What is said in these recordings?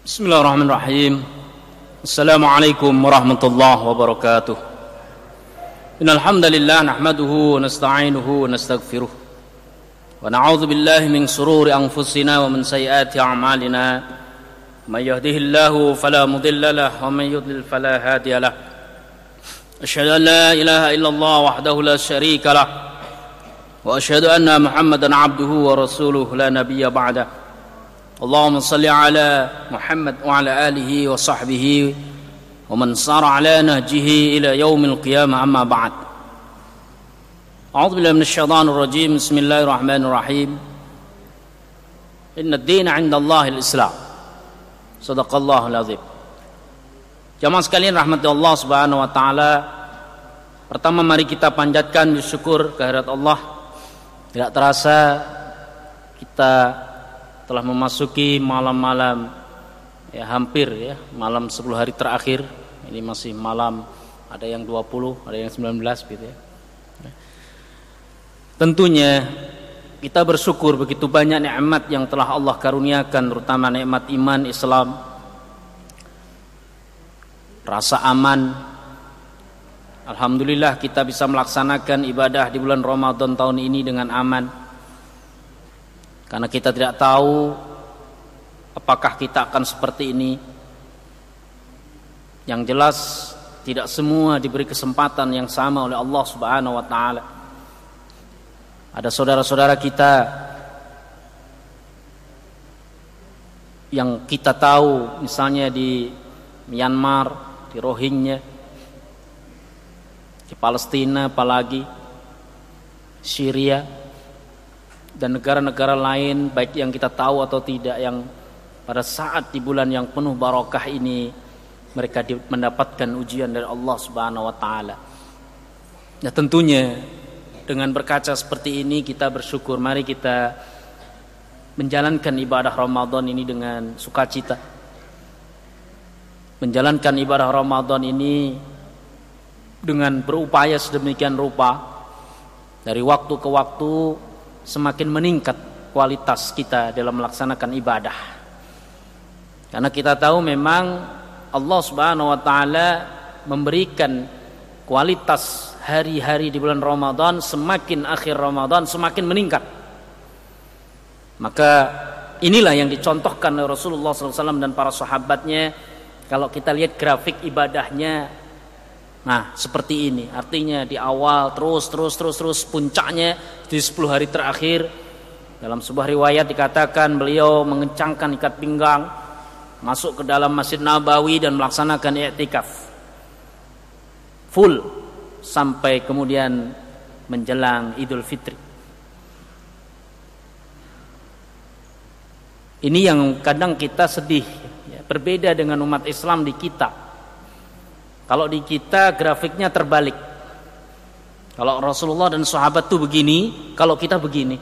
Bismillahirrahmanirrahim. Assalamualaikum warahmatullahi wabarakatuh. Innal hamdalillah nahmaduhu wa nasta'inuhu wa nastaghfiruh. Wa na'udzu billahi min shururi anfusina wa min sayyiati a'malina. May yahdihillahu fala mudilla lahu wa may yudlil fala hadiya lahu. Asyhadu an la ilaha illallah wahdahu la syarika lahu wa asyhadu anna Muhammadan 'abduhu wa rasuluhu la nabiyya ba'dahu. Allahumma salli ala Muhammad wa ala alihi wa sahbihi wa man sara ala nahjihi ila yaumil qiyamah, amma ba'd. A'udzu billahi minasy syaithanir rajim. Bismillahirrahmanirrahim. Inna ad-dina 'inda Allahil Islam. Shadaqallahul azim. Jamaah sekalian rahmati Allah Subhanahu wa taala. Pertama mari kita panjatkan syukur kehadirat Allah. Tidak terasa kita telah memasuki malam-malam hampir malam 10 hari terakhir. Ini masih malam, ada yang 20, ada yang 19 gitu ya. Tentunya kita bersyukur begitu banyak nikmat yang telah Allah karuniakan, terutama nikmat iman Islam, rasa aman. Alhamdulillah kita bisa melaksanakan ibadah di bulan Ramadan tahun ini dengan aman. Karena kita tidak tahu apakah kita akan seperti ini. Yang jelas tidak semua diberi kesempatan yang sama oleh Allah Subhanahu wa taala. Ada saudara-saudara kita yang kita tahu misalnya di Myanmar, di Rohingya, di Palestina, apalagi Syria dan negara-negara lain, baik yang kita tahu atau tidak, yang pada saat di bulan yang penuh barokah ini mereka mendapatkan ujian dari Allah Subhanahu wa taala. Nah, tentunya dengan berkaca seperti ini kita bersyukur. Mari kita menjalankan ibadah Ramadan ini dengan sukacita. Menjalankan ibadah Ramadan ini dengan berupaya sedemikian rupa, dari waktu ke waktu semakin meningkat kualitas kita dalam melaksanakan ibadah. Karena kita tahu memang Allah Subhanahu wa taala memberikan kualitas hari-hari di bulan Ramadan, semakin akhir Ramadan semakin meningkat. Maka inilah yang dicontohkan oleh Rasulullah SAW dan para sahabatnya. Kalau kita lihat grafik ibadahnya, nah seperti ini. Artinya di awal terus puncaknya di 10 hari terakhir. Dalam sebuah riwayat dikatakan beliau mengencangkan ikat pinggang, masuk ke dalam Masjid Nabawi dan melaksanakan i'tikaf full sampai kemudian menjelang Idul Fitri. Ini yang kadang kita sedih ya, berbeda dengan umat Islam di kita. Kalau di kita grafiknya terbalik. Kalau Rasulullah dan sahabat tuh begini, kalau kita begini.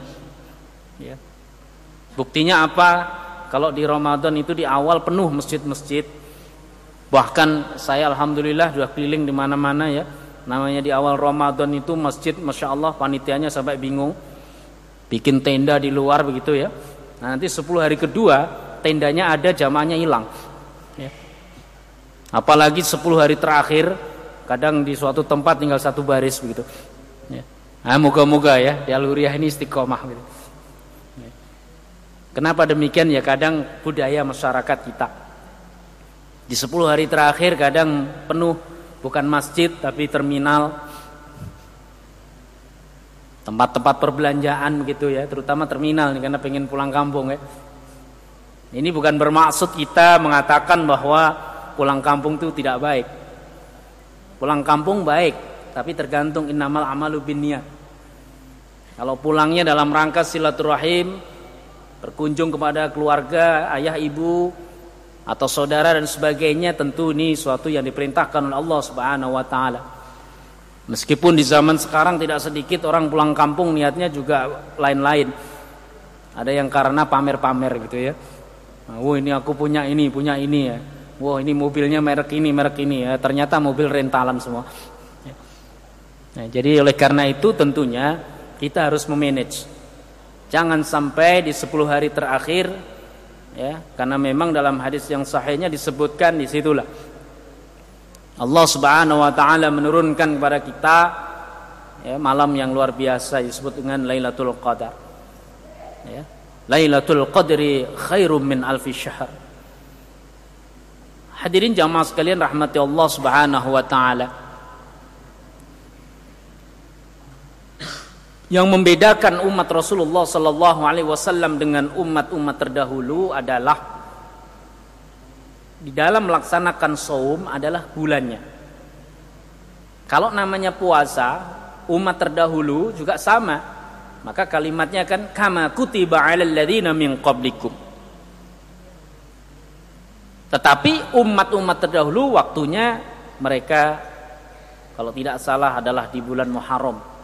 Ya. Buktinya apa? Kalau di Ramadan itu di awal penuh masjid-masjid. Bahkan saya alhamdulillah sudah keliling di mana-mana ya. Namanya di awal Ramadan itu masjid, masya Allah panitianya sampai bingung. Bikin tenda di luar begitu ya. Nah, nanti 10 hari kedua tendanya ada, jamaahnya hilang. Ya. Apalagi 10 hari terakhir, kadang di suatu tempat tinggal satu baris begitu. Ya. Nah, moga-moga ya di Al-Huriyah ini istiqomah gitu. Ya. Kenapa demikian ya? Kadang budaya masyarakat kita. Di 10 hari terakhir kadang penuh, bukan masjid tapi terminal, tempat-tempat perbelanjaan begitu ya, terutama terminal nih, karena pengen pulang kampung ya. Ini bukan bermaksud kita mengatakan bahwa pulang kampung itu tidak baik. Pulang kampung baik, tapi tergantung, innamal amalu binniyat. Kalau pulangnya dalam rangka silaturahim, berkunjung kepada keluarga, ayah, ibu, atau saudara dan sebagainya, tentu ini suatu yang diperintahkan oleh Allah Subhanahu wa taala. Meskipun di zaman sekarang tidak sedikit orang pulang kampung niatnya juga lain-lain. Ada yang karena pamer-pamer gitu ya. Wah, ini aku punya ini ya. Wah, ini mobilnya merek ini ya. Ternyata mobil rentalan semua. Nah, jadi oleh karena itu tentunya kita harus memanage. Jangan sampai di 10 hari terakhir Ya, karena memang dalam hadis yang sahihnya disebutkan di situlah Allah Subhanahu wa taala menurunkan kepada kita ya, malam yang luar biasa disebut dengan Lailatul Qadar. Ya. Lailatul Qadri khairum min alfi syahr. Hadirin jamaah sekalian rahmati Allah Subhanahu wa taala. Yang membedakan umat Rasulullah sallallahu alaihi wasallam dengan umat-umat terdahulu adalah di dalam melaksanakan saum adalah bulannya. Kalau namanya puasa, umat terdahulu juga sama. Maka kalimatnya kan kama kutiba 'alal ladzina min qablikum. Tetapi umat-umat terdahulu waktunya mereka kalau tidak salah adalah di bulan Muharram.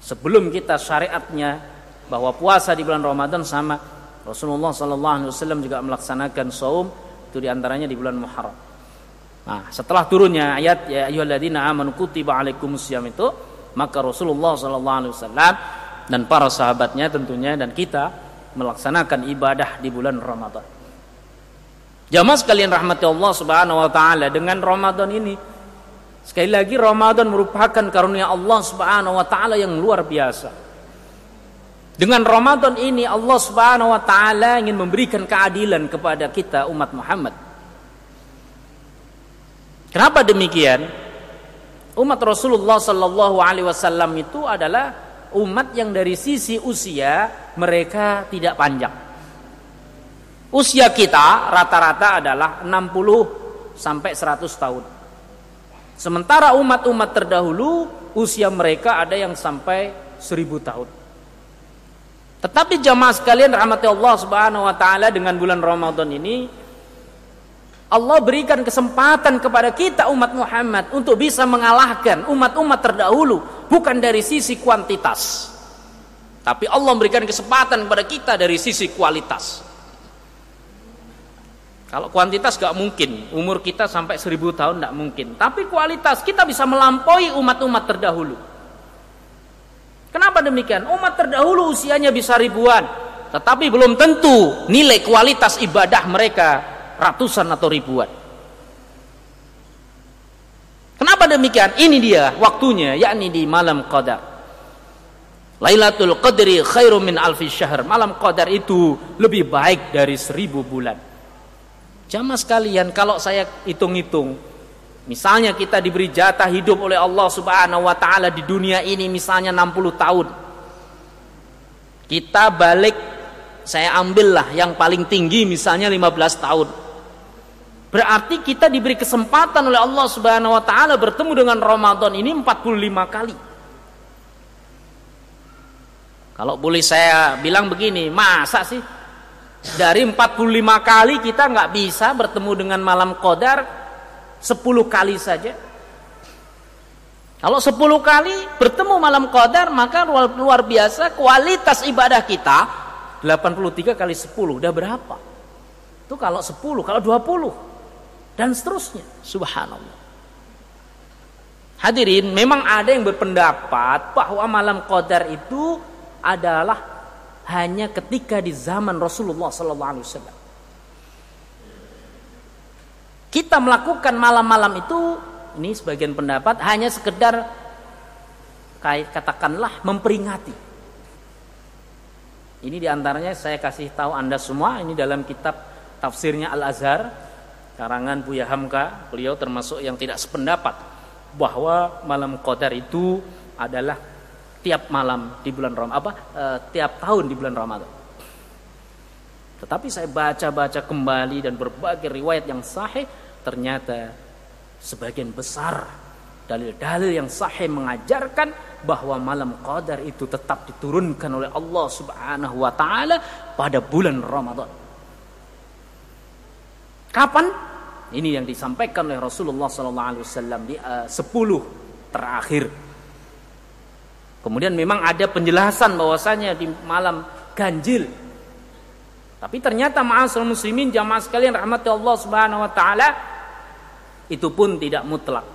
Sebelum kita syariatnya bahwa puasa di bulan Ramadan sama, Rasulullah sallallahu alaihi wasallam juga melaksanakan saum itu diantaranya di bulan Muharram. Nah, setelah turunnya ayat ya ayyuhalladzina amanu kutiba alaikumusiyam itu, maka Rasulullah sallallahu alaihi wasallam dan para sahabatnya tentunya dan kita melaksanakan ibadah di bulan Ramadan. Jamaah sekalian rahmati Allah Subhanahu wa taala, dengan Ramadan ini sekali lagi Ramadan merupakan karunia Allah Subhanahu wa taala yang luar biasa. Dengan Ramadan ini Allah Subhanahu wa taala ingin memberikan keadilan kepada kita umat Muhammad. Kenapa demikian? Umat Rasulullah sallallahu alaihi wasallam itu adalah umat yang dari sisi usia mereka tidak panjang. Usia kita rata-rata adalah 60 sampai 100 tahun. Sementara umat-umat terdahulu usia mereka ada yang sampai 1000 tahun. Tetapi jamaah sekalian rahmati Allah Subhanahu wa taala, dengan bulan Ramadan ini Allah berikan kesempatan kepada kita umat Muhammad untuk bisa mengalahkan umat-umat terdahulu, bukan dari sisi kuantitas. Tapi Allah memberikan kesempatan kepada kita dari sisi kualitas. Kalau kuantitas gak mungkin, umur kita sampai 1000 tahun gak mungkin. Tapi kualitas kita bisa melampaui umat-umat terdahulu. Kenapa demikian? Umat terdahulu usianya bisa ribuan, tetapi belum tentu nilai kualitas ibadah mereka ratusan atau ribuan. Kenapa demikian? Ini dia waktunya, yakni di malam Qadar. Lailatul Qadri khairum min alfi syahr. Malam Qadar itu lebih baik dari 1000 bulan. Jamaah sekalian, kalau saya hitung-hitung, misalnya kita diberi jatah hidup oleh Allah Subhanahu wa taala di dunia ini misalnya 60 tahun. Kita balik, saya ambillah yang paling tinggi misalnya 15 tahun. Berarti kita diberi kesempatan oleh Allah Subhanahu wa taala bertemu dengan Ramadan ini 45 kali. Kalau boleh saya bilang begini, masa sih dari 45 kali kita nggak bisa bertemu dengan malam Qadar 10 kali saja? Kalau 10 kali bertemu malam Qadar, maka luar biasa kualitas ibadah kita. 83 kali 10 udah berapa? Itu kalau 10, kalau 20 dan seterusnya. Subhanallah. Hadirin, memang ada yang berpendapat bahwa malam Qadar itu adalah hanya ketika di zaman Rasulullah sallallahu alaihi wasallam. Kita melakukan malam-malam itu, ini sebagian pendapat hanya sekedar katakanlah memperingati. Ini diantaranya saya kasih tahu Anda semua, ini dalam kitab tafsirnya Al-Azhar karangan Buya Hamka. Beliau termasuk yang tidak sependapat bahwa malam Qadar itu adalah tiap malam di bulan Ramadan, tiap tahun di bulan Ramadan. Tetapi saya baca-baca kembali dan berbagai riwayat yang sahih, ternyata sebagian besar dalil-dalil yang sahih mengajarkan bahwa malam Qadar itu tetap diturunkan oleh Allah Subhanahu wa taala pada bulan Ramadan. Kapan? Ini yang disampaikan oleh Rasulullah sallallahu alaihi wasallam di 10 terakhir. Kemudian memang ada penjelasan bahwasanya di malam ganjil. Tapi ternyata ma'asyiral muslimin jamaah sekalian rahmati Allah Subhanahu wa taala, itu pun tidak mutlak.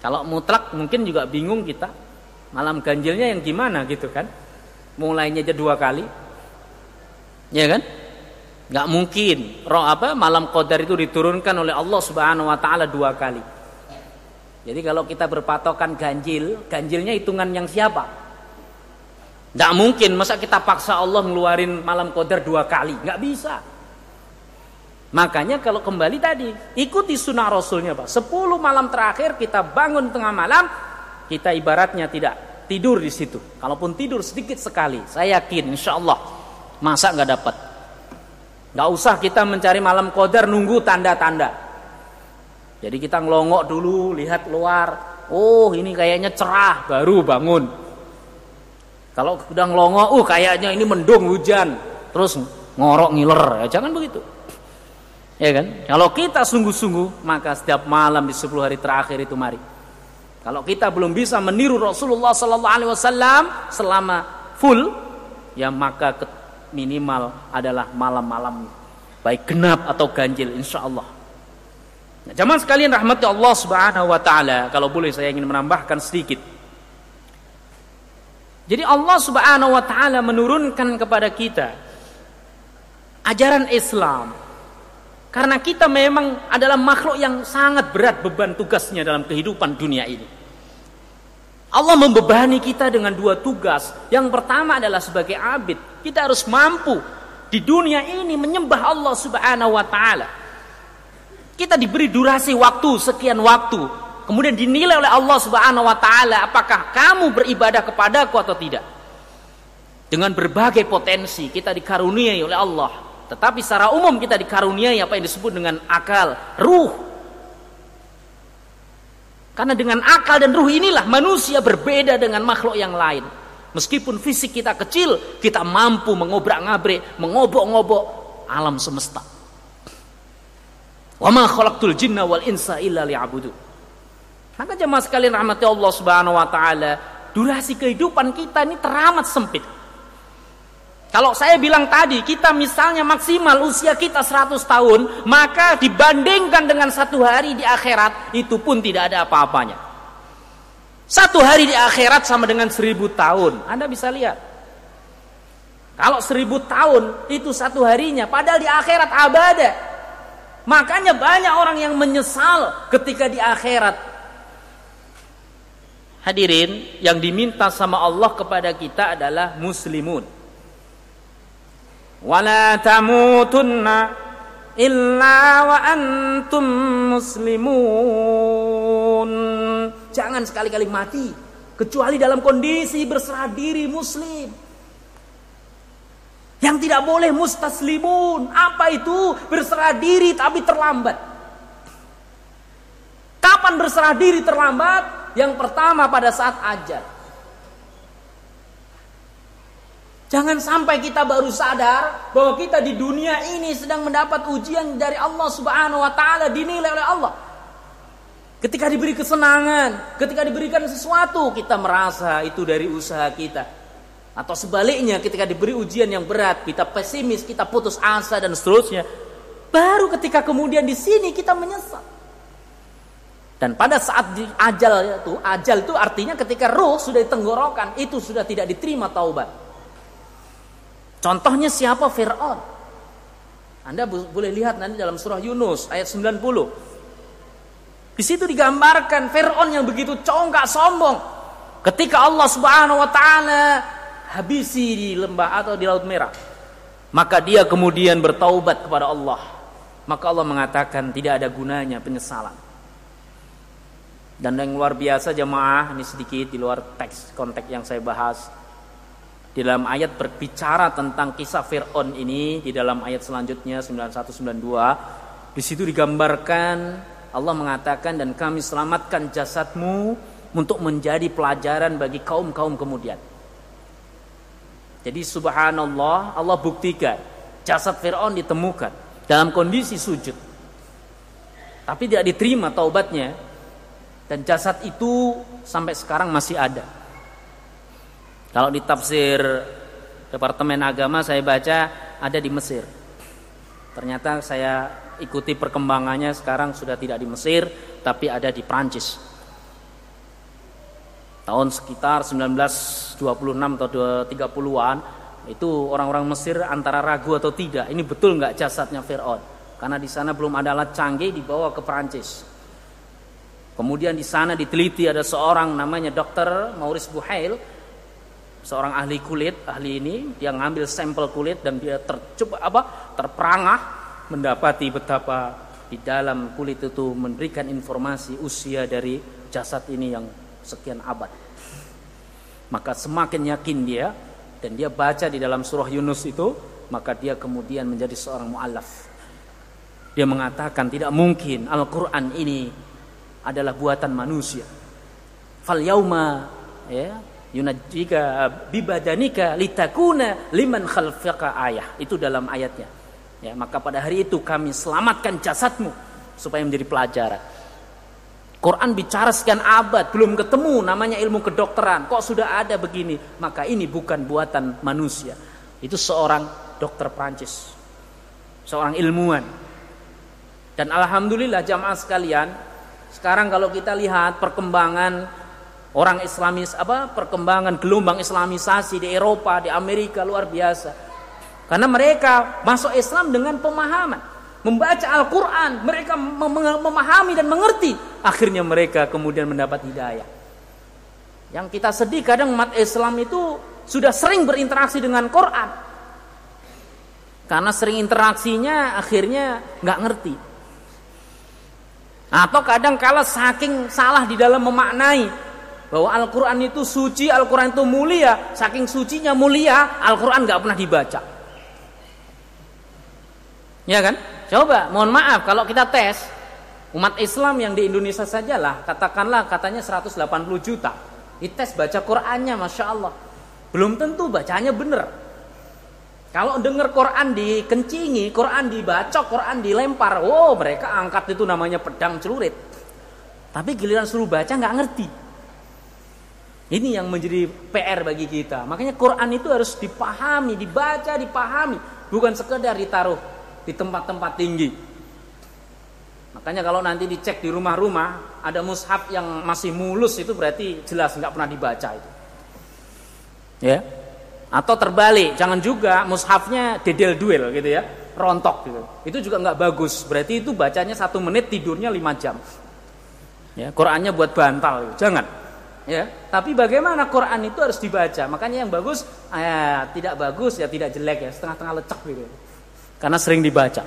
Kalau mutlak mungkin juga bingung kita. Malam ganjilnya yang gimana gitu kan? Mulainya aja 2 kali. Ya kan? Nggak mungkin malam qadar itu diturunkan oleh Allah Subhanahu wa taala 2 kali. Jadi kalau kita berpatokan ganjilnya hitungan yang siapa? Nggak mungkin, masa kita paksa Allah ngeluarin malam qadar 2 kali? Nggak bisa. Makanya kalau kembali tadi, ikuti sunnah Rasulnya Pak. 10 malam terakhir kita bangun tengah malam, kita ibaratnya tidak tidur di situ. Kalaupun tidur sedikit sekali, saya yakin insya Allah masa nggak dapat. Nggak usah kita mencari malam qadar nunggu tanda-tanda. Jadi kita ngelongok dulu, lihat luar, oh ini kayaknya cerah, baru bangun. Kalau udah ngelongok, kayaknya ini mendung hujan, terus ngorok ngiler, ya jangan begitu. Ya kan? Kalau kita sungguh-sungguh, maka setiap malam di 10 hari terakhir itu mari. Kalau kita belum bisa meniru Rasulullah SAW selama full, ya maka minimal adalah malam-malam baik genap atau ganjil insya Allah. Nah, jamaah sekalian rahmati Allah Subhanahu wa taala, kalau boleh saya ingin menambahkan sedikit. Jadi Allah Subhanahu wa taala menurunkan kepada kita ajaran Islam karena kita memang adalah makhluk yang sangat berat beban tugasnya dalam kehidupan dunia ini. Allah membebani kita dengan 2 tugas. Yang pertama adalah sebagai abid, kita harus mampu di dunia ini menyembah Allah Subhanahu wa taala. Kita diberi durasi waktu sekian waktu, kemudian dinilai oleh Allah Subhanahu wa taala apakah kamu beribadah kepadaku atau tidak. Dengan berbagai potensi kita dikaruniai oleh Allah, tetapi secara umum kita dikaruniai apa yang disebut dengan akal, ruh. Karena dengan akal dan ruh inilah manusia berbeda dengan makhluk yang lain. Meskipun fisik kita kecil, kita mampu mengobrak-ngabrik, mengobok-ngobok alam semesta. Wa ma khalaqtul jinna wal insa illa liya'budun. Maka jemaah sekalian rahmati Allah Subhanahu wa taala, durasi kehidupan kita ini teramat sempit. Kalau saya bilang tadi, kita misalnya maksimal usia kita 100 tahun, maka dibandingkan dengan 1 hari di akhirat, itu pun tidak ada apa-apanya. 1 hari di akhirat sama dengan 1000 tahun. Anda bisa lihat. Kalau 1000 tahun, itu 1 harinya, padahal di akhirat abada. Makanya banyak orang yang menyesal ketika di akhirat. Hadirin, yang diminta sama Allah kepada kita adalah muslimun. Wala tamutunna illa wa antum muslimun. Jangan sekali-kali mati kecuali dalam kondisi berserah diri muslim. Yang tidak boleh mustaslimun. Apa itu? Berserah diri tapi terlambat. Kapan berserah diri terlambat? Yang pertama pada saat ajal. Jangan sampai kita baru sadar bahwa kita di dunia ini sedang mendapat ujian dari Allah Subhanahu wa taala, dinilai oleh Allah. Ketika diberi kesenangan, ketika diberikan sesuatu, kita merasa itu dari usaha kita. Atau sebaliknya, ketika diberi ujian yang berat, kita pesimis, kita putus asa dan seterusnya. Baru ketika kemudian di sini kita menyesal. Dan pada saat ajal itu artinya ketika ruh sudah di tenggorokan, itu sudah tidak diterima taubat. Contohnya siapa? Fir'aun. Anda boleh lihat nanti dalam surah Yunus ayat 90. Di situ digambarkan Fir'aun yang begitu congkak sombong. Ketika Allah Subhanahu wa taala habisi di lembah atau di Laut Merah, maka dia kemudian bertaubat kepada Allah. Maka Allah mengatakan tidak ada gunanya penyesalan. Dan yang luar biasa jemaah, ini sedikit di luar konteks yang saya bahas. Di dalam ayat berbicara tentang kisah Fir'aun ini, di dalam ayat selanjutnya 91-92, di situ digambarkan Allah mengatakan, dan kami selamatkan jasadmu untuk menjadi pelajaran bagi kaum-kaum kemudian. Jadi subhanallah, Allah buktikan jasad Fir'aun ditemukan dalam kondisi sujud, tapi tidak diterima taubatnya, dan jasad itu sampai sekarang masih ada. Kalau di tafsir Departemen Agama saya baca ada di Mesir. Ternyata saya ikuti perkembangannya, sekarang sudah tidak di Mesir tapi ada di Prancis. Tahun sekitar 1926 atau 30-an Itu orang-orang Mesir antara ragu atau tidak, ini betul nggak jasadnya Fir'aun? Karena di sana belum ada alat canggih, dibawa ke Perancis. Kemudian di sana diteliti, ada seorang namanya Dr. Maurice Bucaille, seorang ahli kulit, ahli ini dia ngambil sampel kulit dan dia terperangah mendapati betapa di dalam kulit itu memberikan informasi usia dari jasad ini yang sekian abad. Maka semakin yakin dia, dan dia baca di dalam surah Yunus itu, maka dia kemudian menjadi seorang mu'allaf. Dia mengatakan tidak mungkin Al-Quran ini adalah buatan manusia. Fal yauma yunajjika bibadanika litakuna liman khalfaka ayah. Itu dalam ayatnya. Ya, maka pada hari itu kami selamatkan jasadmu supaya menjadi pelajaran. Quran bicara sekian abad belum ketemu namanya ilmu kedokteran, kok sudah ada begini? Maka ini bukan buatan manusia. Itu seorang dokter Prancis, seorang ilmuwan. Dan alhamdulillah jamaah sekalian, sekarang kalau kita lihat perkembangan orang Islamis, perkembangan gelombang Islamisasi di Eropa, di Amerika luar biasa. Karena mereka masuk Islam dengan pemahaman, membaca Al-Quran, mereka memahami dan mengerti. Akhirnya mereka kemudian mendapat hidayah. Yang kita sedih kadang umat Islam itu sudah sering berinteraksi dengan Quran, karena sering interaksinya akhirnya nggak ngerti. Atau kadang kala saking salah di dalam memaknai bahwa Al-Quran itu suci, Al-Quran itu mulia, saking sucinya mulia, Al-Quran nggak pernah dibaca. Ya kan? Coba, mohon maaf kalau kita tes umat Islam yang di Indonesia sajalah, katakanlah katanya 180 juta, dites baca Qurannya, Masya Allah, belum tentu bacanya bener. Kalau dengar Quran dikencingi, Quran dibacok, Quran dilempar, mereka angkat itu namanya pedang celurit. Tapi giliran suruh baca nggak ngerti. Ini yang menjadi PR bagi kita. Makanya Quran itu harus dipahami, dibaca, dipahami, bukan sekedar ditaruh di tempat-tempat tinggi. Makanya kalau nanti dicek di rumah-rumah ada mushaf yang masih mulus, itu berarti jelas nggak pernah dibaca itu. Ya. Atau terbalik, jangan juga mushafnya dedel-duel gitu ya, rontok gitu. Itu juga nggak bagus. Berarti itu bacanya 1 menit, tidurnya 5 jam. Ya, Qurannya buat bantal, gitu. Jangan. Ya, tapi bagaimana Quran itu harus dibaca. Makanya yang bagus, tidak bagus ya tidak jelek ya, setengah-tengah lecek gitu. Karena sering dibaca.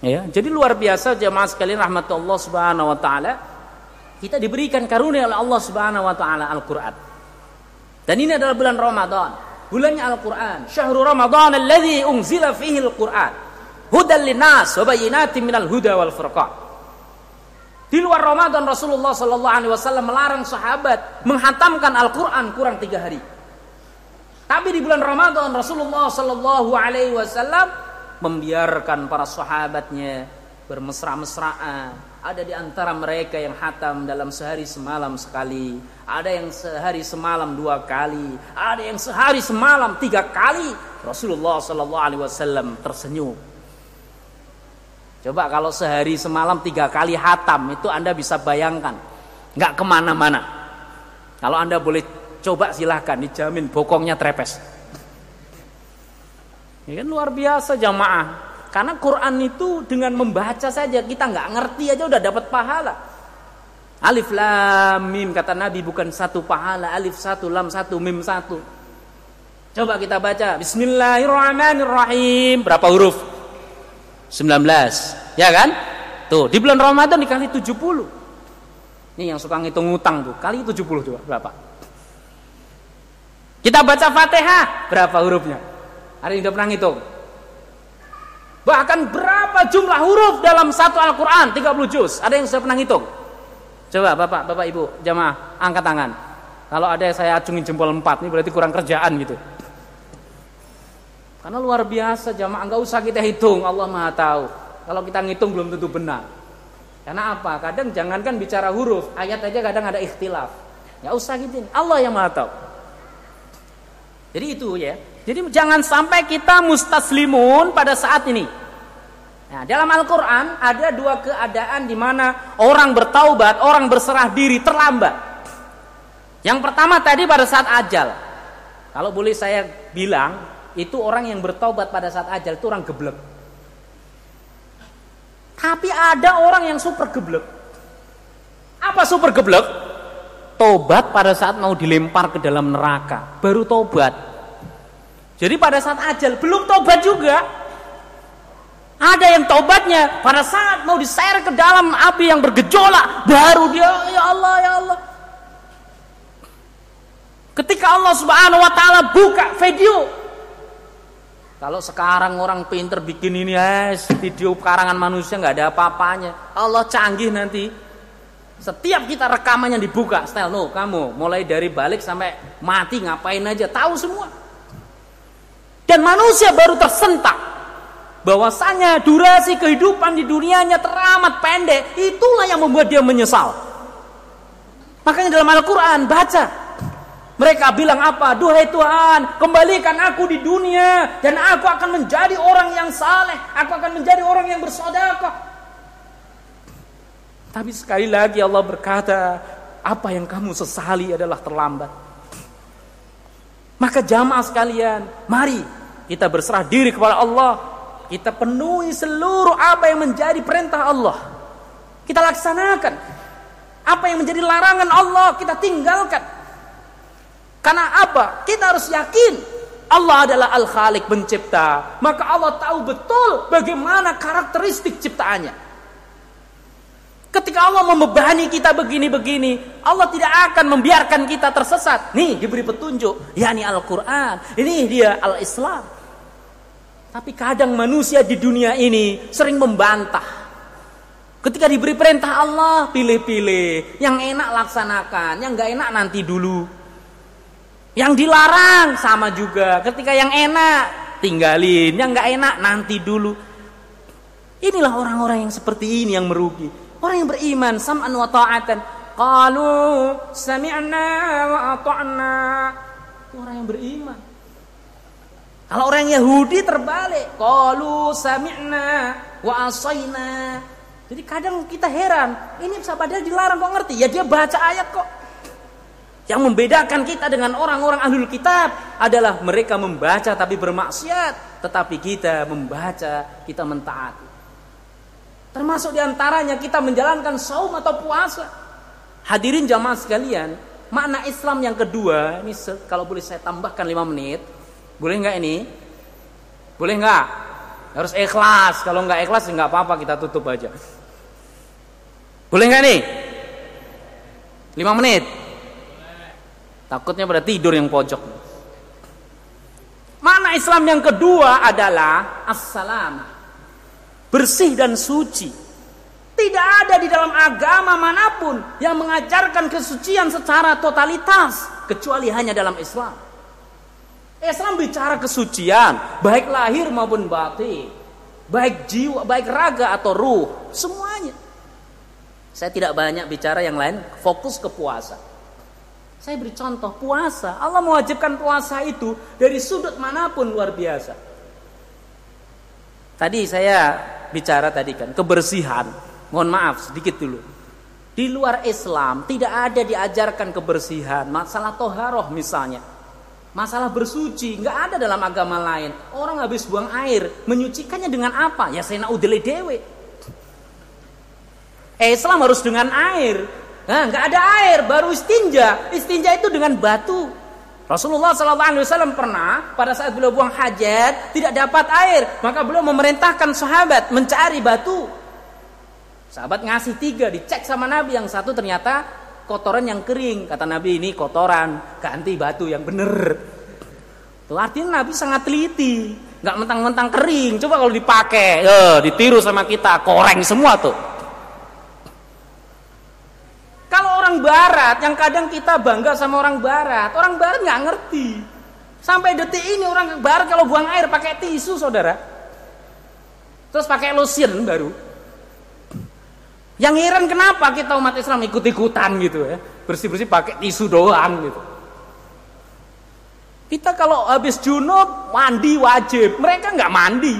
Ya, jadi luar biasa jemaah sekalian rahmatullah subhanahu wa taala, kita diberikan karunia oleh Allah subhanahu wa taala Al-Qur'an. Dan ini adalah bulan Ramadan, bulannya Al-Qur'an. Syahrul Ramadan alladzi unzila fihi Al-Qur'an hudan linnas wa bayyinatin minal huda wal furqan. Di luar Ramadan Rasulullah sallallahu alaihi wasallam melarang sahabat menghatamkan Al-Qur'an kurang 3 hari. Tapi di bulan Ramadan Rasulullah sallallahu alaihi wasallam membiarkan para sahabatnya bermesra-mesraan. Ada di antara mereka yang hatam dalam sehari semalam sekali, ada yang sehari semalam 2 kali, ada yang sehari semalam 3 kali. Rasulullah sallallahu alaihi wasallam tersenyum. Coba kalau sehari semalam 3 kali hatam, itu Anda bisa bayangkan, nggak kemana-mana. Kalau Anda boleh coba silahkan, dijamin bokongnya trepes. Ini kan luar biasa jamaah. Karena Quran itu dengan membaca saja, kita nggak ngerti aja udah dapat pahala. Alif lam mim, kata Nabi, bukan 1 pahala, alif 1, lam 1, mim 1. Coba kita baca Bismillahirrahmanirrahim, berapa huruf? 19, ya kan? Tuh, di bulan Ramadan dikali 70. Ini yang suka ngitung utang tuh, kali 70 tuh berapa? Kita baca Fatihah, berapa hurufnya? Hari ini udah pernah ngitung. Bahkan berapa jumlah huruf dalam satu Al-Quran, 30 juz. Ada yang sudah pernah ngitung? Coba bapak ibu jamaah angkat tangan. Kalau ada yang saya acungin jempol 4, ini berarti kurang kerjaan gitu. Karena luar biasa jamaah, nggak usah kita hitung, Allah Maha tahu. Kalau kita ngitung belum tentu benar. Karena apa? Kadang jangankan bicara huruf, ayat aja kadang ada ikhtilaf. Nggak usah gitu, Allah yang Maha tahu. Jadi itu ya. Jadi jangan sampai kita mustaslimun pada saat ini. Nah, dalam Al-Quran ada 2 keadaan di mana orang bertaubat, orang berserah diri terlambat. Yang pertama tadi pada saat ajal. Kalau boleh saya bilang, itu orang yang bertobat pada saat ajal itu orang geblek. Tapi ada orang yang super geblek. Apa super geblek? Tobat pada saat mau dilempar ke dalam neraka, baru tobat. Jadi pada saat ajal belum tobat juga. Ada yang tobatnya pada saat mau diseret ke dalam api yang bergejolak, baru dia ya Allah ya Allah. Ketika Allah Subhanahu wa taala buka video. Kalau sekarang orang pinter bikin ini video karangan manusia nggak ada apa-apanya. Allah canggih nanti. Setiap kita rekamannya dibuka, style no, kamu mulai dari balik sampai mati ngapain aja, tahu semua. Dan manusia baru tersentak bahwasanya durasi kehidupan di dunianya teramat pendek. Itulah yang membuat dia menyesal. Makanya dalam Al-Quran baca, mereka bilang apa? Duhai Tuhan, kembalikan aku di dunia dan aku akan menjadi orang yang saleh, aku akan menjadi orang yang bersedekah. Tapi sekali lagi Allah berkata, apa yang kamu sesali adalah terlambat. Maka jamaah sekalian, mari kita berserah diri kepada Allah. Kita penuhi seluruh apa yang menjadi perintah Allah. Kita laksanakan. Apa yang menjadi larangan Allah kita tinggalkan. Karena apa? Kita harus yakin Allah adalah Al-Khaliq, pencipta. Maka Allah tahu betul bagaimana karakteristik ciptaannya. Ketika Allah membebani kita begini-begini, Allah tidak akan membiarkan kita tersesat. Nih diberi petunjuk, yakni Al-Quran. Ini dia Al-Islam. Tapi kadang manusia di dunia ini sering membantah. Ketika diberi perintah Allah, pilih-pilih. Yang enak laksanakan, yang gak enak nanti dulu. Yang dilarang sama juga. Ketika yang enak, tinggalin. Yang gak enak nanti dulu. Inilah orang-orang yang seperti ini yang merugi. Orang yang beriman, sam'an wa ta'atan. Qalu sami'na wa ata'na. Orang yang beriman. Kalau orang Yahudi terbalik. Qalu sami'na wa asayna. Jadi kadang kita heran. Ini padahal dilarang kok ngerti. Ya dia baca ayat kok. Yang membedakan kita dengan orang-orang ahlul kitab adalah mereka membaca tapi bermaksiat. Tetapi kita membaca, kita mentaati. Termasuk diantaranya kita menjalankan saum atau puasa. Hadirin jamaah sekalian, makna Islam yang kedua, ini kalau boleh saya tambahkan 5 menit. Boleh nggak ini? Boleh nggak? Harus ikhlas. Kalau nggak ikhlas nggak apa-apa, kita tutup aja. Boleh nggak nih? 5 menit. Takutnya pada tidur yang pojok. Makna Islam yang kedua adalah as-salamah. Bersih dan suci. Tidak ada di dalam agama manapun yang mengajarkan kesucian secara totalitas kecuali hanya dalam Islam. Islam bicara kesucian, baik lahir maupun batin, baik jiwa, baik raga atau ruh, semuanya. Saya tidak banyak bicara yang lain, fokus ke puasa. Saya beri contoh puasa. Allah mewajibkan puasa itu dari sudut manapun luar biasa. Tadi saya bicara kan kebersihan. Mohon maaf sedikit dulu. Di luar Islam tidak ada diajarkan kebersihan. Masalah toharoh misalnya, masalah bersuci nggak ada dalam agama lain. Orang habis buang air menyucikannya dengan apa? Ya sena udele dewe. Islam harus dengan air. Nah, nggak ada air baru istinja. Istinja itu dengan batu. Rasulullah SAW pernah pada saat beliau buang hajat tidak dapat air, maka beliau memerintahkan sahabat mencari batu. Sahabat ngasih 3, dicek sama Nabi, yang satu ternyata kotoran yang kering. Kata Nabi, ini kotoran, ganti batu yang bener. Tuh artinya Nabi sangat teliti, nggak mentang-mentang kering. Coba kalau dipakai, ditiru sama kita, koreng semua tuh. Kalau orang Barat, yang kadang kita bangga sama orang Barat nggak ngerti. Sampai detik ini orang Barat kalau buang air pakai tisu, saudara. Terus pakai lotion baru. Yang heran kenapa kita umat Islam ikut-ikutan gitu ya, bersih-bersih pakai tisu doang gitu. Kita kalau habis junub mandi wajib, mereka nggak mandi.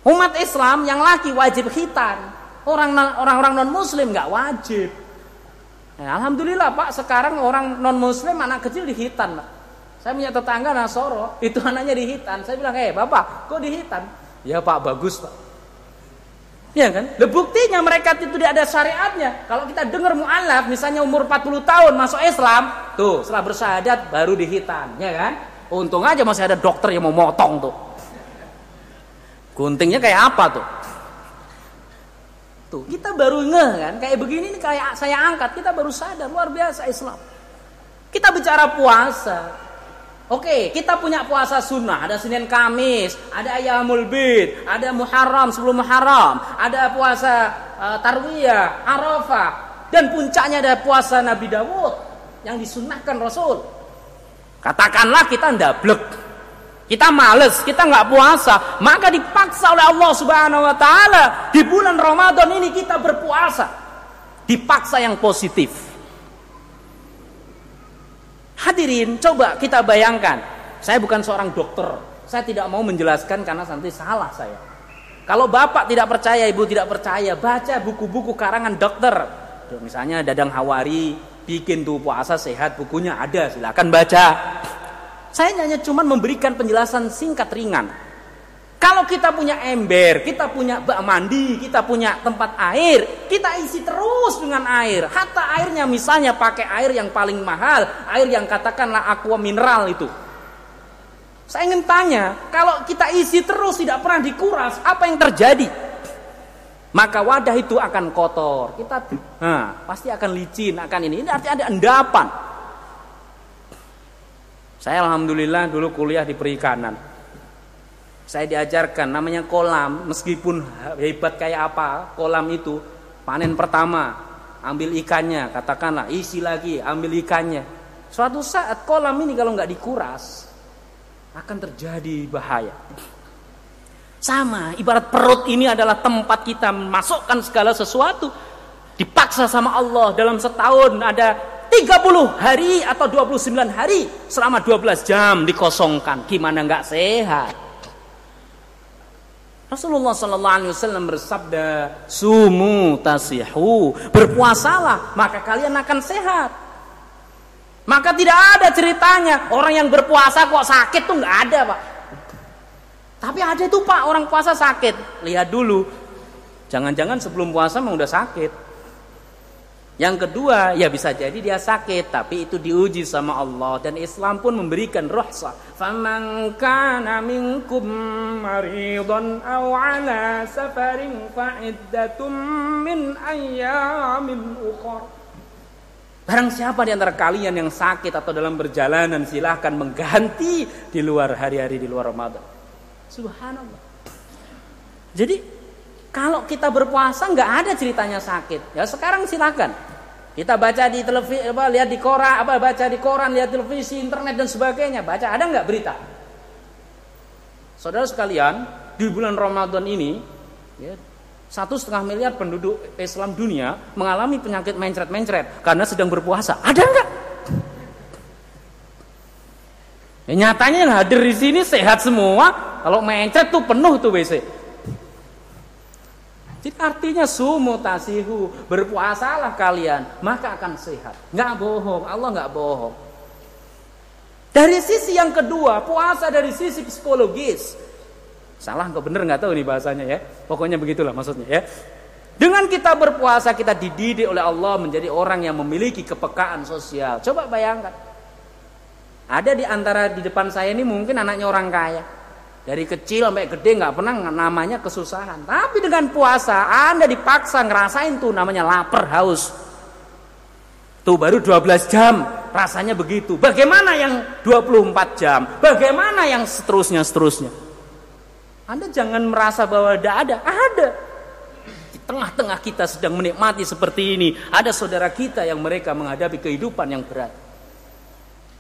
Umat Islam yang laki wajib khitan. Orang-orang non muslim nggak wajib. Nah, alhamdulillah Pak, sekarang orang non muslim anak kecil dihitan Pak. Saya punya tetangga Nasoro, itu anaknya di Hitan. Saya bilang, bapak, kok di Hitan? Ya pak, bagus pak. Ya kan? Buktinya mereka itu tidak ada syariatnya. Kalau kita dengar mu'alaf, misalnya umur 40 tahun masuk Islam, tuh setelah bersyahadat baru di Hitan, ya kan? Untung aja masih ada dokter yang mau motong tuh. Guntingnya kayak apa tuh? Tuh, kita baru ngeh kan, kayak begini nih kayak saya angkat, kita baru sadar luar biasa Islam. Kita bicara puasa. Oke, kita punya puasa sunnah, ada Senin Kamis, ada Ayyamul Bid, ada Muharram sebelum Muharram, ada puasa Tarwiyah, Arafah, dan puncaknya ada puasa Nabi Dawud yang disunnahkan Rasul. Katakanlah kita ndablek, kita males, kita nggak puasa, maka dipaksa oleh Allah Subhanahu Wa Taala di bulan Ramadan ini kita berpuasa, dipaksa yang positif. Hadirin, coba kita bayangkan. Saya bukan seorang dokter. Saya tidak mau menjelaskan karena nanti salah saya. Kalau bapak tidak percaya, ibu tidak percaya, baca buku-buku karangan dokter. Misalnya Dadang Hawari bikin tuh puasa sehat, bukunya ada, silakan baca. Saya hanya cuma memberikan penjelasan singkat ringan. Kalau kita punya ember, kita punya bak mandi, kita punya tempat air, kita isi terus dengan air. Hatta airnya misalnya pakai air yang paling mahal, air yang katakanlah aqua mineral itu. Saya ingin tanya, kalau kita isi terus tidak pernah dikuras, apa yang terjadi? Maka wadah itu akan kotor. Kita pasti akan licin, akan ini. Ini artinya ada endapan. Saya alhamdulillah dulu kuliah di perikanan. Saya diajarkan namanya kolam, meskipun hebat kayak apa, kolam itu panen pertama, ambil ikannya, katakanlah isi lagi, ambil ikannya. Suatu saat kolam ini kalau nggak dikuras, akan terjadi bahaya. Sama, ibarat perut ini adalah tempat kita memasukkan segala sesuatu. Dipaksa sama Allah dalam setahun ada 30 hari atau 29 hari selama 12 jam dikosongkan. Gimana nggak sehat? Rasulullah sallallahu alaihi wasallam bersabda, "Sumu tasihu." Berpuasalah, maka kalian akan sehat. Maka tidak ada ceritanya orang yang berpuasa kok sakit tuh nggak ada, Pak. Tapi ada tuh, Pak, orang puasa sakit. Lihat dulu. Jangan-jangan sebelum puasa memang udah sakit. Yang kedua, ya bisa jadi dia sakit, tapi itu diuji sama Allah, dan Islam pun memberikan rukhsah. Faman kana minkum maridan aw ala safarin fa iddatum min ayyamin ukhra. Barang siapa di antara kalian yang sakit atau dalam perjalanan, silahkan mengganti di luar hari-hari di luar Ramadan. Subhanallah. Jadi kalau kita berpuasa nggak ada ceritanya sakit. Ya sekarang silakan. Kita baca di televisi, lihat di koran, baca di koran, lihat televisi, internet dan sebagainya. Baca, ada nggak berita? Saudara sekalian, di bulan Ramadan ini, ya, 1,5 miliar penduduk Islam dunia mengalami penyakit mencret-mencret karena sedang berpuasa. Ada nggak? Ya, nyatanya yang hadir di sini sehat semua. Kalau mencret tuh penuh tuh WC. Jadi artinya sumu tasihu, berpuasalah kalian, maka akan sehat. Nggak bohong, Allah nggak bohong. Dari sisi yang kedua, puasa dari sisi psikologis. Salah nggak bener nggak tahu nih bahasanya ya. Pokoknya begitulah maksudnya ya. Dengan kita berpuasa, kita dididik oleh Allah menjadi orang yang memiliki kepekaan sosial. Coba bayangkan. Ada di antara di depan saya ini mungkin anaknya orang kaya. Dari kecil sampai gede nggak pernah namanya kesusahan. Tapi dengan puasa Anda dipaksa ngerasain tuh namanya lapar, haus. Tuh baru 12 jam rasanya begitu. Bagaimana yang 24 jam? Bagaimana yang seterusnya? Anda jangan merasa bahwa tidak ada. Ada. Di tengah-tengah kita sedang menikmati seperti ini, ada saudara kita yang mereka menghadapi kehidupan yang berat.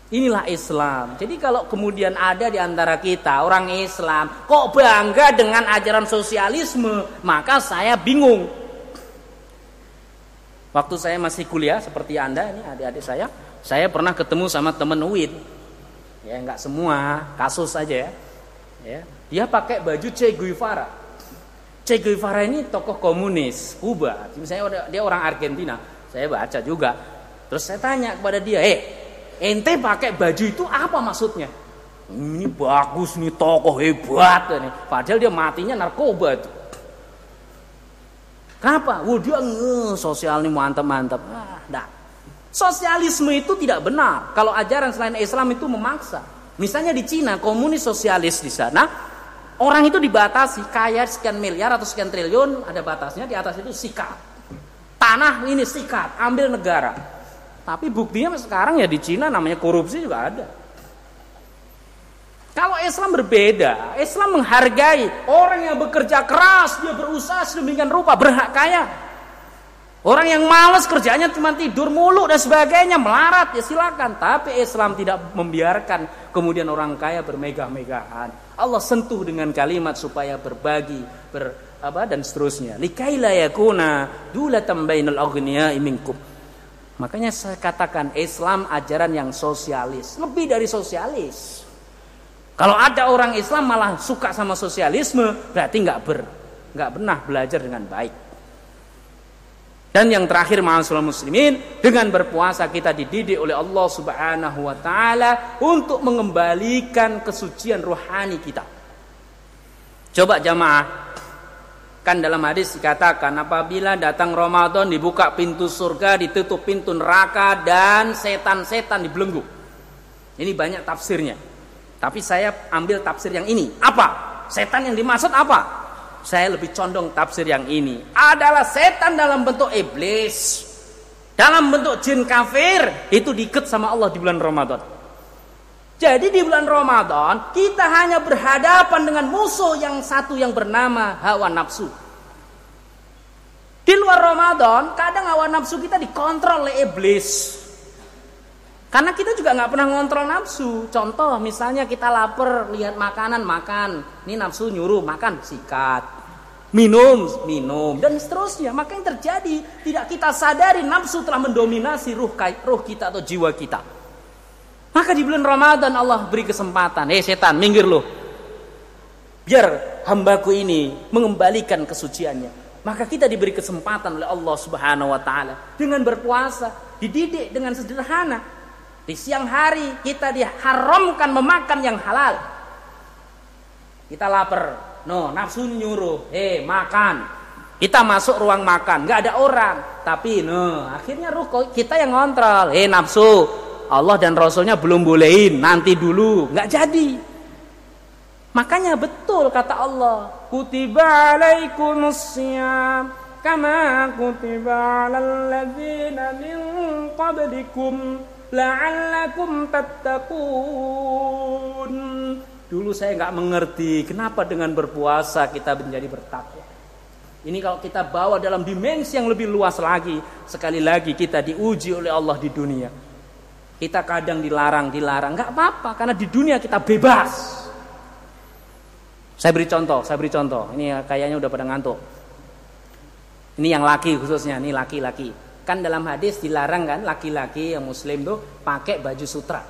Inilah Islam. Jadi kalau kemudian ada di antara kita orang Islam kok bangga dengan ajaran sosialisme, maka saya bingung. Waktu saya masih kuliah seperti Anda ini adik-adik saya pernah ketemu sama teman UIN. Ya enggak semua, kasus saja ya. Ya, dia pakai baju Che Guevara. Che Guevara ini tokoh komunis Kuba. Misalnya dia orang Argentina. Saya baca juga. Terus saya tanya kepada dia, ente pakai baju itu apa maksudnya? Ini bagus nih, tokoh hebat nih. Padahal dia matinya narkoba itu. Kenapa? Dia sosial nih mantap-mantap. Sosialisme itu tidak benar. Kalau ajaran selain Islam itu memaksa. Misalnya di Cina, komunis sosialis di sana, orang itu dibatasi, kaya sekian miliar atau sekian triliun, ada batasnya, di atas itu sikat. Tanah ini sikat, ambil negara. Tapi buktinya sekarang ya di Cina namanya korupsi juga ada. Kalau Islam berbeda, Islam menghargai orang yang bekerja keras, dia berusaha sedemikian rupa, berhak kaya. Orang yang malas kerjanya cuma tidur mulu dan sebagainya, melarat, ya silakan. Tapi Islam tidak membiarkan kemudian orang kaya bermegah-megahan. Allah sentuh dengan kalimat supaya berbagi, dan seterusnya. Likaila yakuna dulatan bainal aghniya'i minkum. Makanya saya katakan Islam ajaran yang sosialis, lebih dari sosialis. Kalau ada orang Islam malah suka sama sosialisme, berarti nggak pernah belajar dengan baik. Dan yang terakhir, ma'asyiral muslimin, dengan berpuasa kita dididik oleh Allah Subhanahu wa taala untuk mengembalikan kesucian rohani kita. Coba jamaah, kan dalam hadis dikatakan apabila datang Ramadan dibuka pintu surga, ditutup pintu neraka, dan setan-setan dibelenggu. Ini banyak tafsirnya. Tapi saya ambil tafsir yang ini. Apa? Setan yang dimaksud apa? Saya lebih condong tafsir yang ini. Adalah setan dalam bentuk iblis, dalam bentuk jin kafir, itu diikat sama Allah di bulan Ramadan. Jadi di bulan Ramadan kita hanya berhadapan dengan musuh yang satu yang bernama hawa nafsu. Di luar Ramadan kadang hawa nafsu kita dikontrol oleh iblis. Karena kita juga nggak pernah ngontrol nafsu. Contoh misalnya kita lapar, lihat makanan, makan. Ini nafsu nyuruh makan, sikat. Minum, dan seterusnya. Maka yang terjadi, tidak kita sadari nafsu telah mendominasi ruh kita atau jiwa kita. Maka di bulan Ramadan Allah beri kesempatan. Setan, minggir loh. Biar hambaku ini mengembalikan kesuciannya. Maka kita diberi kesempatan oleh Allah Subhanahu wa taala dengan berpuasa, dididik dengan sederhana. Di siang hari kita diharamkan memakan yang halal. Kita lapar, nafsu nyuruh, makan. Kita masuk ruang makan, nggak ada orang, tapi akhirnya ruh kita yang ngontrol. Nafsu, Allah dan Rasulnya belum bolehin, nanti dulu, nggak jadi. Makanya betul kata Allah, kutiba alaikumussyam kama kutiba alal ladzina min qablikum la'allakum tattaqun. Dulu saya nggak mengerti kenapa dengan berpuasa kita menjadi bertakwa. Ini kalau kita bawa dalam dimensi yang lebih luas lagi, sekali lagi kita diuji oleh Allah di dunia. Kita kadang dilarang, nggak apa-apa karena di dunia kita bebas. Saya beri contoh. Ini kayaknya udah pada ngantuk. Ini yang laki khususnya, ini laki-laki. Kan dalam hadis dilarang kan laki-laki yang muslim tuh pakai baju sutra.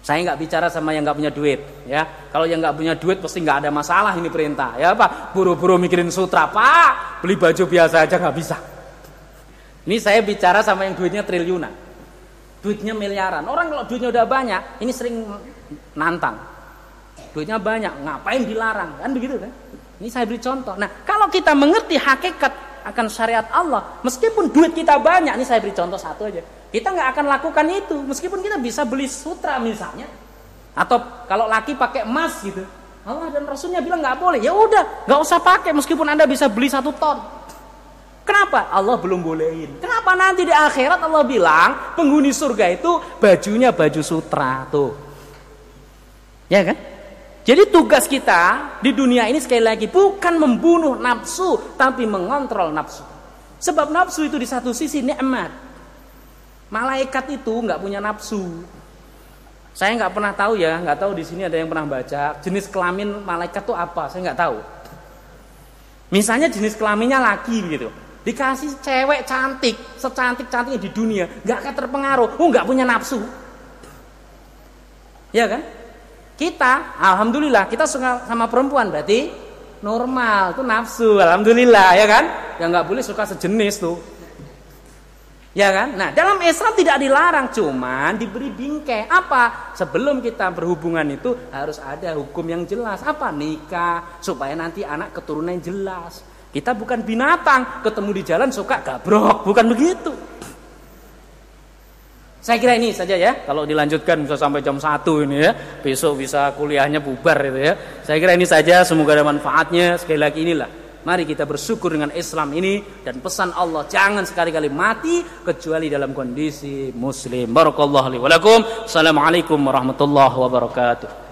Saya nggak bicara sama yang nggak punya duit, ya. Kalau yang nggak punya duit pasti nggak ada masalah, ini perintah, ya Pak. Buru-buru mikirin sutra, Pak. Beli baju biasa aja nggak bisa. Ini saya bicara sama yang duitnya triliunan, duitnya miliaran. Orang kalau duitnya udah banyak, ini sering nantang. Duitnya banyak, ngapain dilarang? Kan begitu kan? Ini saya beri contoh. Nah, kalau kita mengerti hakikat akan syariat Allah, meskipun duit kita banyak, ini saya beri contoh satu aja, kita nggak akan lakukan itu, meskipun kita bisa beli sutra misalnya, atau kalau laki pakai emas gitu, Allah dan Rasulnya bilang nggak boleh, ya udah, nggak usah pakai, meskipun Anda bisa beli 1 ton. Kenapa? Allah belum bolehin. Kenapa nanti di akhirat Allah bilang penghuni surga itu bajunya baju sutra tuh, ya kan? Jadi tugas kita di dunia ini sekali lagi bukan membunuh nafsu, tapi mengontrol nafsu. Sebab nafsu itu di satu sisi nikmat. Malaikat itu nggak punya nafsu. Saya nggak pernah tahu ya, nggak tahu di sini ada yang pernah baca jenis kelamin malaikat itu apa, saya nggak tahu. Misalnya jenis kelaminnya laki gitu, dikasih cewek cantik, secantik-cantiknya di dunia, nggak akan terpengaruh, nggak punya nafsu, ya kan? Kita, alhamdulillah, kita suka sama perempuan berarti normal, itu nafsu, alhamdulillah, ya kan? Yang nggak boleh suka sejenis tuh. Ya kan? Nah, dalam Islam tidak dilarang, cuman diberi bingkai. Apa? Sebelum kita berhubungan itu harus ada hukum yang jelas. Apa? Nikah, supaya nanti anak keturunan yang jelas. Kita bukan binatang, ketemu di jalan suka gabrok, bukan begitu. Saya kira ini saja ya. Kalau dilanjutkan bisa sampai jam 1 ini ya. Besok bisa kuliahnya bubar gitu ya. Saya kira ini saja, semoga ada manfaatnya. Sekali lagi inilah, mari kita bersyukur dengan Islam ini, dan pesan Allah jangan sekali-kali mati kecuali dalam kondisi muslim. Barakallahu li wa lakum. Assalamualaikum warahmatullahi wabarakatuh.